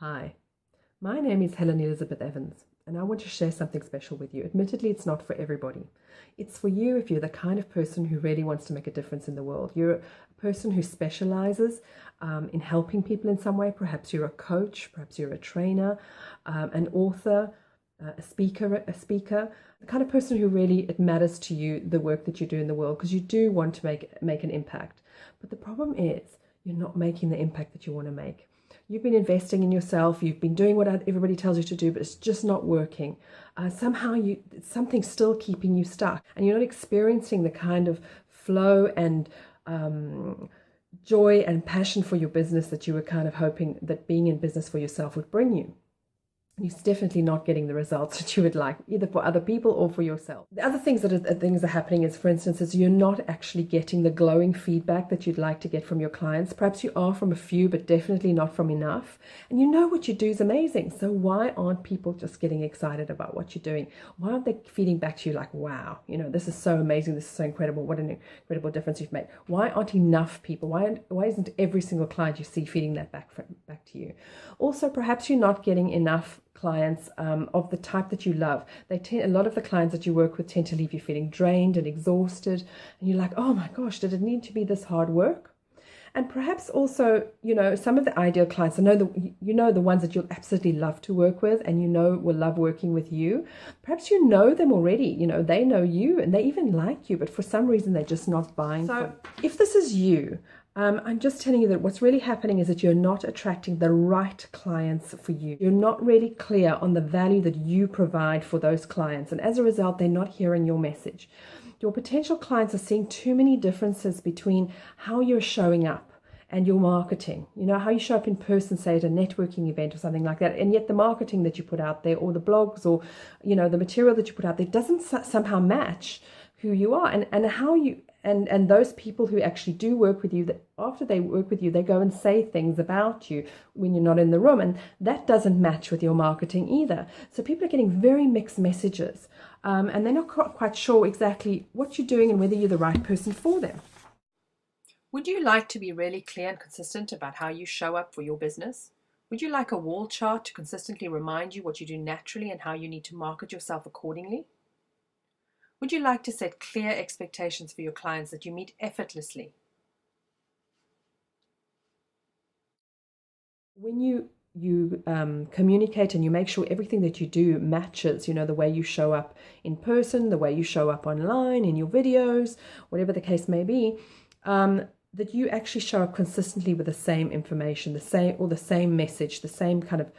Hi, my name is Helen Elizabeth Evans, and I want to share something special with you. Admittedly, it's not for everybody. It's for you if you're the kind of person who really wants to make a difference in the world. You're a person who specializes in helping people in some way. Perhaps you're a coach, perhaps you're a trainer, an author, a speaker, the kind of person who really it matters to you the work that you do in the world because you do want to make an impact. But the problem is you're not making the impact that you want to make. You've been investing in yourself, you've been doing what everybody tells you to do, but it's just not working. Somehow something's still keeping you stuck, and you're not experiencing the kind of flow and joy and passion for your business that you were kind of hoping that being in business for yourself would bring you. You're definitely not getting the results that you would like, either for other people or for yourself. The other things that are happening is, for instance, is you're not actually getting the glowing feedback that you'd like to get from your clients. Perhaps you are from a few, but definitely not from enough. And you know what you do is amazing. So why aren't people just getting excited about what you're doing? Why aren't they feeding back to you like, wow, this is so amazing, this is so incredible, what an incredible difference you've made? Why aren't enough people? Why isn't every single client you see feeding that back to you? Also, perhaps you're not getting enough clients of the type that you love. A lot of the clients that you work with tend to leave you feeling drained and exhausted, and you're like, oh my gosh, did it need to be this hard work? And perhaps also, some of the ideal clients, the ones that you'll absolutely love to work with and will love working with you. Perhaps you know them already, they know you and they even like you, but for some reason they're just not buying. So if this is you, I'm just telling you that what's really happening is that you're not attracting the right clients for you. You're not really clear on the value that you provide for those clients. And as a result, they're not hearing your message. Your potential clients are seeing too many differences between how you're showing up and your marketing. How you show up in person, say at a networking event or something like that. And yet the marketing that you put out there, or the blogs, or, the material that you put out there doesn't somehow match who you are and how you. And those people who actually do work with you, that after they work with you, they go and say things about you when you're not in the room. And that doesn't match with your marketing either. So people are getting very mixed messages. And they're not quite sure exactly what you're doing and whether you're the right person for them. Would you like to be really clear and consistent about how you show up for your business? Would you like a wall chart to consistently remind you what you do naturally and how you need to market yourself accordingly? Would you like to set clear expectations for your clients that you meet effortlessly? When you communicate and you make sure everything that you do matches, the way you show up in person, the way you show up online, in your videos, whatever the case may be, that you actually show up consistently with the same information, the same message, the same kind of,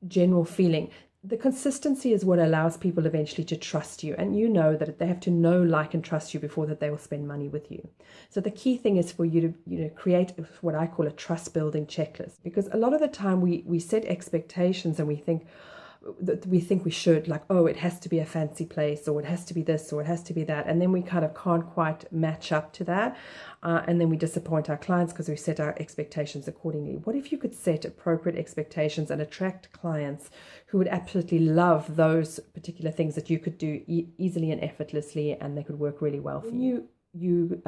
general feeling. The consistency is what allows people eventually to trust you, and that they have to know, like, and trust you before that they will spend money with you. So the key thing is for you to create what I call a trust building checklist, because a lot of the time we set expectations and we think we should, like, oh, it has to be a fancy place, or it has to be this, or it has to be that, and then we kind of can't quite match up to that, and then we disappoint our clients because we set our expectations accordingly. What if you could set appropriate expectations and attract clients who would absolutely love those particular things that you could do easily and effortlessly, and they could work really well for you? You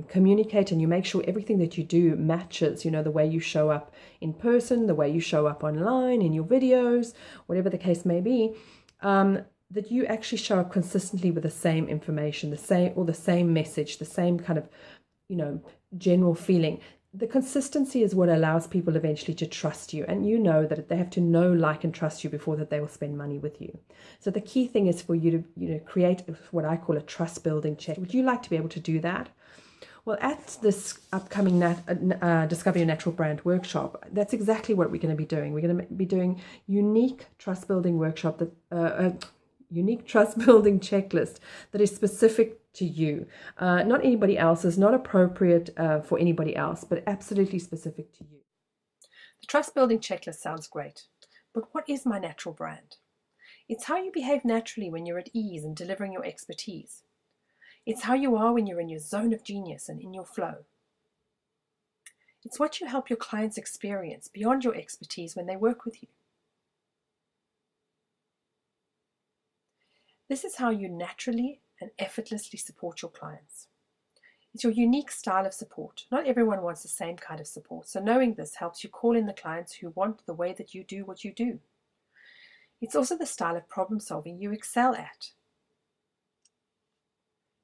communicate and you make sure everything that you do matches, the way you show up in person, the way you show up online, in your videos, whatever the case may be, that you actually show up consistently with the same information, the same message, the same kind of, general feeling. The consistency is what allows people eventually to trust you, and that they have to know, like, and trust you before that they will spend money with you. So the key thing is for you to create what I call a trust building check. Would you like to be able to do that? Well, at this upcoming Discover Your Natural Brand workshop, that's exactly what we're going to be doing. We're going to be doing unique trust building workshop, unique trust building checklist that is specific to you, not anybody else's, not appropriate for anybody else, but absolutely specific to you. The trust building checklist sounds great, but what is my natural brand? It's how you behave naturally when you're at ease and delivering your expertise. It's how you are when you're in your zone of genius and in your flow. It's what you help your clients experience beyond your expertise when they work with you. This is how you naturally and effortlessly support your clients. It's your unique style of support. Not everyone wants the same kind of support, so knowing this helps you call in the clients who want the way that you do what you do. It's also the style of problem solving you excel at.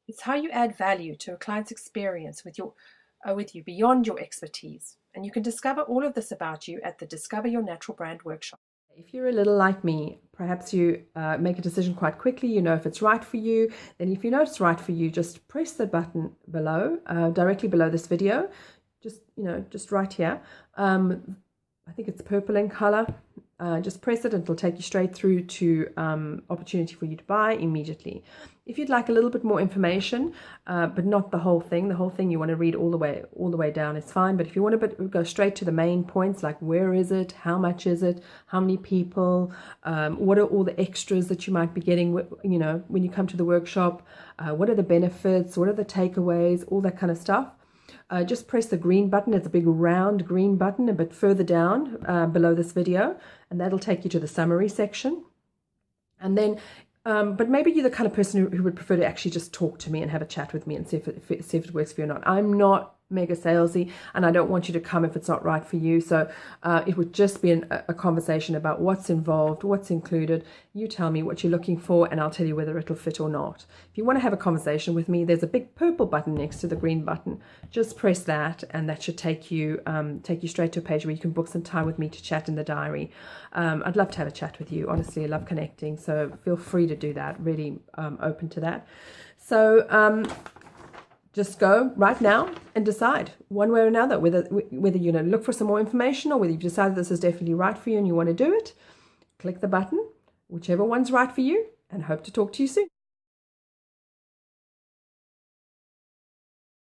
It's how you add value to a client's experience with you beyond your expertise. And you can discover all of this about you at the Discover Your Natural Brand workshop. If you're a little like me, perhaps you make a decision quite quickly, you know if it's right for you. Then if you know it's right for you, just press the button below, directly below this video, just right here. I think it's purple in color. Just press it and it'll take you straight through to opportunity for you to buy immediately. If you'd like a little bit more information, but not the whole thing you want to read all the way down is fine. But if you want to go straight to the main points, like where is it, how much is it, how many people, what are all the extras that you might be getting, when you come to the workshop, what are the benefits, what are the takeaways, all that kind of stuff. Just press the green button. It's a big round green button a bit further down below this video, and that'll take you to the summary section. And then, but maybe you're the kind of person who would prefer to actually just talk to me and have a chat with me and see if it works for you or not. I'm not mega salesy, and I don't want you to come if it's not right for you. So it would just be a conversation about what's involved, what's included. You tell me what you're looking for, and I'll tell you whether it'll fit or not. If you want to have a conversation with me, there's a big purple button next to the green button. Just press that, and that should take you straight to a page where you can book some time with me to chat in the diary. I'd love to have a chat with you. Honestly, I love connecting, so feel free to do that. Really open to that. So just go right now and decide one way or another whether you're going to look for some more information or whether you've decided this is definitely right for you and you want to do it. Click the button, whichever one's right for you, and hope to talk to you soon.